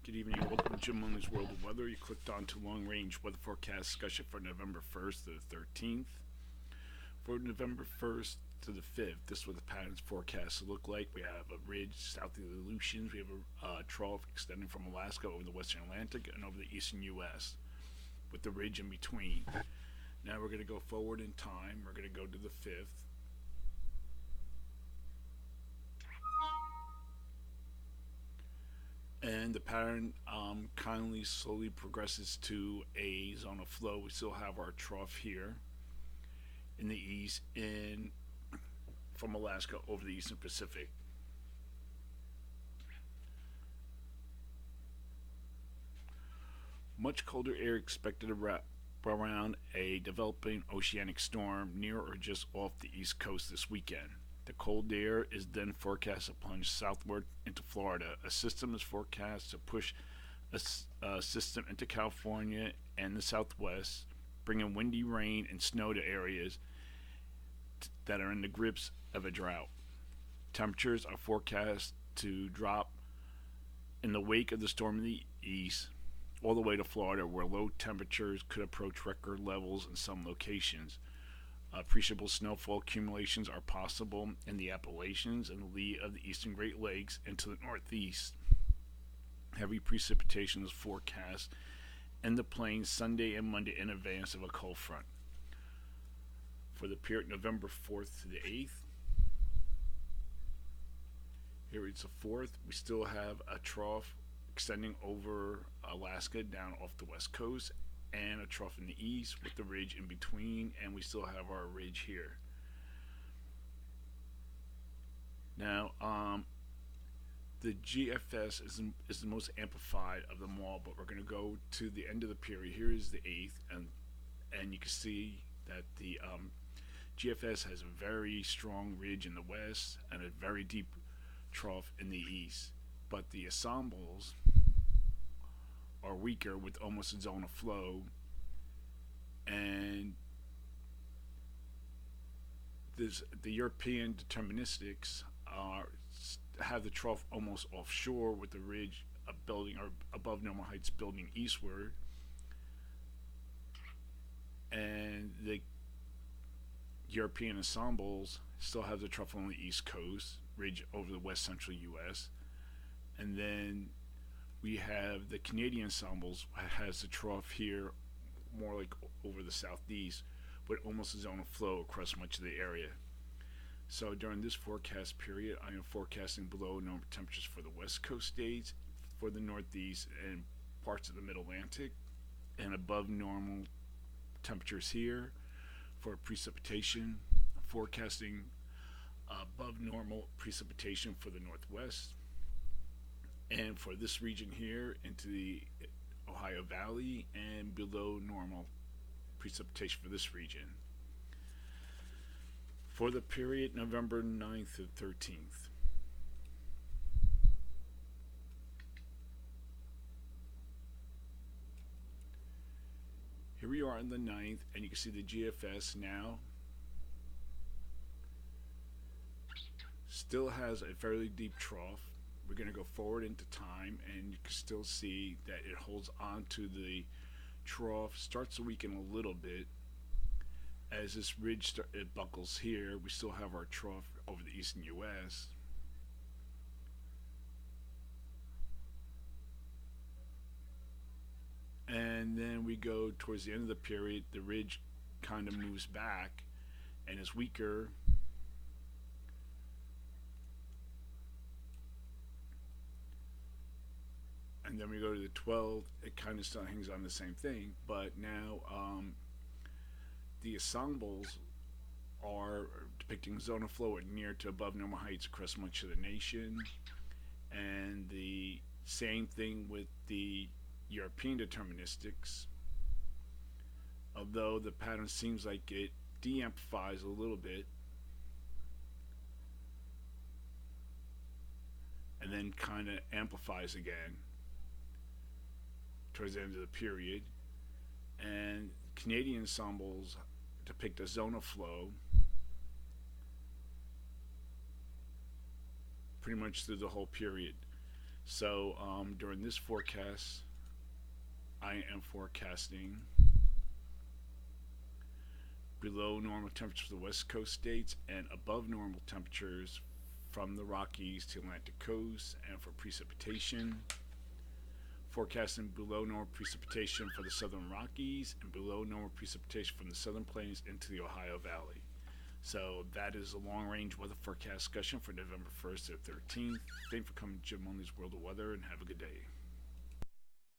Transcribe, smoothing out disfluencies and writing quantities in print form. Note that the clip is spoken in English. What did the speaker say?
Good evening. Welcome to Jim Lonely's World of Weather. You clicked on to long range weather forecast discussion for November 1st to the 13th. For November 1st to the 5th, this is what the patterns forecast to look like. We have a ridge south of the Aleutians. We have a trough extending from Alaska over the western Atlantic and over the eastern U.S. with the ridge in between. Now we're going to go forward in time. We're going to go to the 5th. And the pattern kindly slowly progresses to a zone of flow. We still have our trough here in the east and from Alaska over the eastern Pacific. Much colder air expected around a developing oceanic storm near or just off the east coast this weekend. The cold air is then forecast to plunge southward into Florida. A system is forecast to push a system into California and the southwest, bringing windy rain and snow to areas that are in the grips of a drought. Temperatures are forecast to drop in the wake of the storm in the east, all the way to Florida, where low temperatures could approach record levels in some locations. Appreciable snowfall accumulations are possible in the Appalachians and the lee of the eastern Great Lakes and to the northeast. Heavy precipitation is forecast in the plains Sunday and Monday in advance of a cold front. For the period November 4th to the 8th, here it's the 4th, we still have a trough extending over Alaska down off the west coast and a trough in the east with the ridge in between, and we still have our ridge here. Now, the GFS is the most amplified of them all, but we're going to go to the end of the period. Here is the 8th, and you can see that the GFS has a very strong ridge in the west and a very deep trough in the east, but the ensembles are weaker with almost a zone of flow, and the European deterministics have the trough almost offshore with the ridge building or above normal heights building eastward, and the European ensembles still have the trough on the east coast, ridge over the west central U.S., and then we have the Canadian ensembles has the trough here more like over the southeast, but almost a zone of flow across much of the area. So during this forecast period, I am forecasting below normal temperatures for the west coast states, for the northeast and parts of the mid-Atlantic, and above normal temperatures here for precipitation. I'm forecasting above normal precipitation for the northwest, and for this region here into the Ohio Valley, and below normal precipitation for this region. For the period November 9th to 13th. Here we are on the 9th, and you can see the GFS now still has a fairly deep trough. We're going to go forward into time, and you can still see that it holds on to the trough, starts to weaken a little bit. As this ridge it buckles here, we still have our trough over the eastern U.S. And then we go towards the end of the period, the ridge kind of moves back and is weaker. And then we go to the 12th, it kind of still hangs on the same thing, but now the ensembles are depicting zone of flow at near to above normal heights across much of the nation, and the same thing with the European deterministics, although the pattern seems like it de-amplifies a little bit and then kind of amplifies again towards the end of the period. And Canadian ensembles depict a zone of flow pretty much through the whole period. So during this forecast, I am forecasting below normal temperatures for the West Coast states and above normal temperatures from the Rockies to Atlantic coast, and for precipitation, forecasting below normal precipitation for the southern Rockies and below normal precipitation from the southern plains into the Ohio Valley. So that is a long-range weather forecast discussion for November 1st to 13th. Thank you for coming to Jim Only's World of Weather, and have a good day.